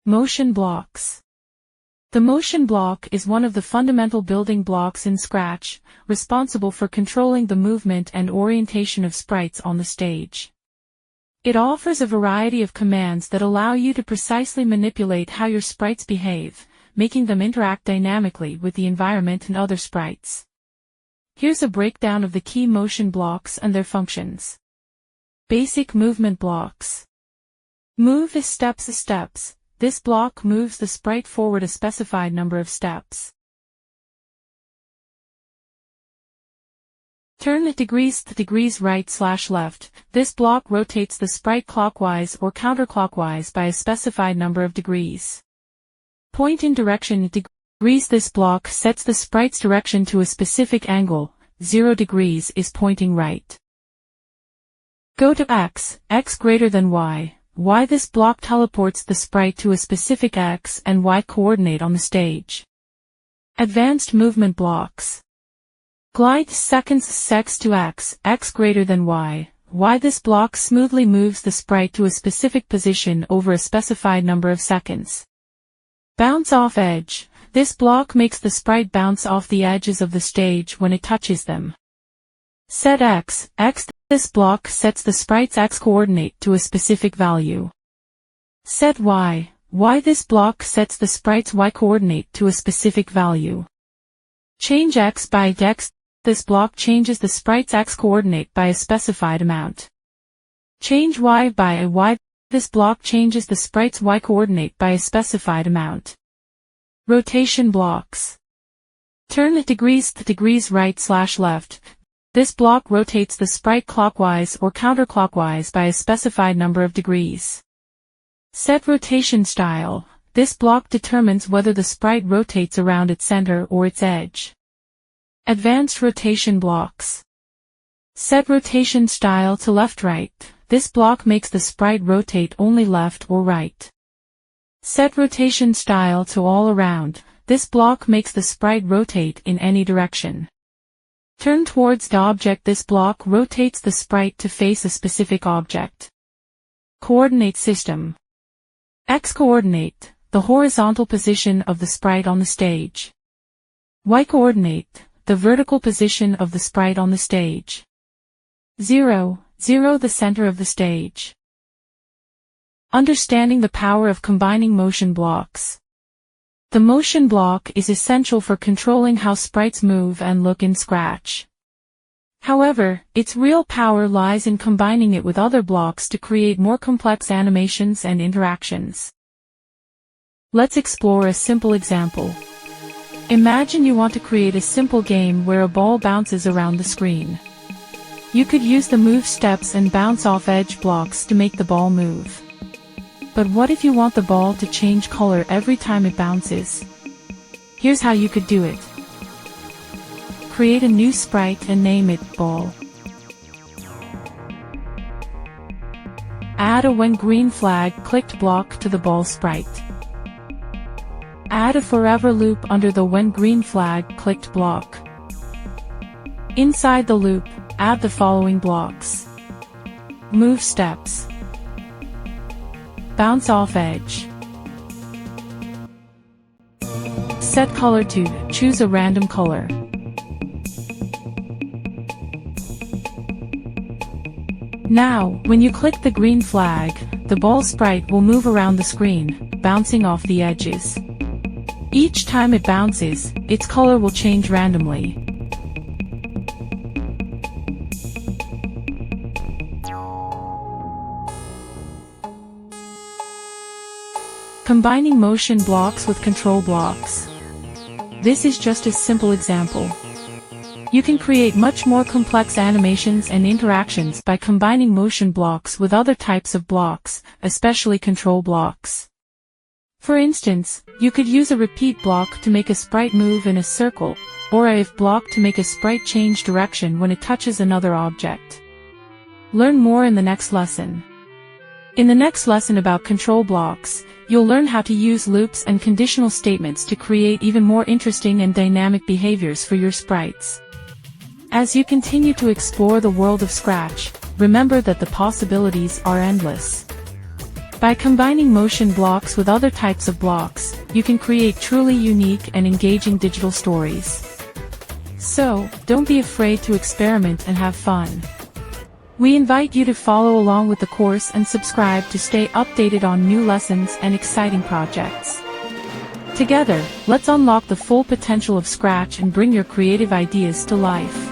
Motion blocks. The motion block is one of the fundamental building blocks in Scratch, responsible for controlling the movement and orientation of sprites on the stage. It offers a variety of commands that allow you to precisely manipulate how your sprites behave, making them interact dynamically with the environment and other sprites. Here's a breakdown of the key motion blocks and their functions. Basic movement blocks. Move is steps. This block moves the sprite forward a specified number of steps. Turn at degrees right/left. This block rotates the sprite clockwise or counterclockwise by a specified number of degrees. Point in direction at degrees. This block sets the sprite's direction to a specific angle. 0 degrees is pointing right. Go to x greater than y. This block teleports the sprite to a specific x and y coordinate on the stage. Advanced movement blocks. Glide sex to x greater than y. This block smoothly moves the sprite to a specific position over a specified number of seconds. Bounce off edge. This block makes the sprite bounce off the edges of the stage when it touches them. Set x. This block sets the sprite's x-coordinate to a specific value. Set y. This block sets the sprite's y-coordinate to a specific value. Change x by x. This block changes the sprite's x-coordinate by a specified amount. Change y by y. This block changes the sprite's y-coordinate by a specified amount. Rotation blocks. Turn at degrees right/left. This block rotates the sprite clockwise or counterclockwise by a specified number of degrees. Set rotation style. This block determines whether the sprite rotates around its center or its edge. Advanced rotation blocks. Set rotation style to left-right. This block makes the sprite rotate only left or right. Set rotation style to all around. This block makes the sprite rotate in any direction. Turn towards the object. This block rotates the sprite to face a specific object. Coordinate system. X-coordinate, the horizontal position of the sprite on the stage. Y-coordinate, the vertical position of the sprite on the stage. 0, the center of the stage. Understanding the power of combining motion blocks. The motion block is essential for controlling how sprites move and look in Scratch. However, its real power lies in combining it with other blocks to create more complex animations and interactions. Let's explore a simple example. Imagine you want to create a simple game where a ball bounces around the screen. You could use the move steps and bounce off edge blocks to make the ball move. But what if you want the ball to change color every time it bounces? Here's how you could do it. Create a new sprite and name it Ball. Add a when green flag clicked block to the ball sprite. Add a forever loop under the when green flag clicked block. Inside the loop, add the following blocks. Move steps. Bounce off edge. Set color to, choose a random color. Now, when you click the green flag, the ball sprite will move around the screen, bouncing off the edges. Each time it bounces, its color will change randomly. Combining motion blocks with control blocks. This is just a simple example. You can create much more complex animations and interactions by combining motion blocks with other types of blocks, especially control blocks. For instance, you could use a repeat block to make a sprite move in a circle, or a if block to make a sprite change direction when it touches another object. Learn more in the next lesson. In the next lesson about control blocks, you'll learn how to use loops and conditional statements to create even more interesting and dynamic behaviors for your sprites. As you continue to explore the world of Scratch, remember that the possibilities are endless. By combining motion blocks with other types of blocks, you can create truly unique and engaging digital stories. So, don't be afraid to experiment and have fun. We invite you to follow along with the course and subscribe to stay updated on new lessons and exciting projects. Together, let's unlock the full potential of Scratch and bring your creative ideas to life.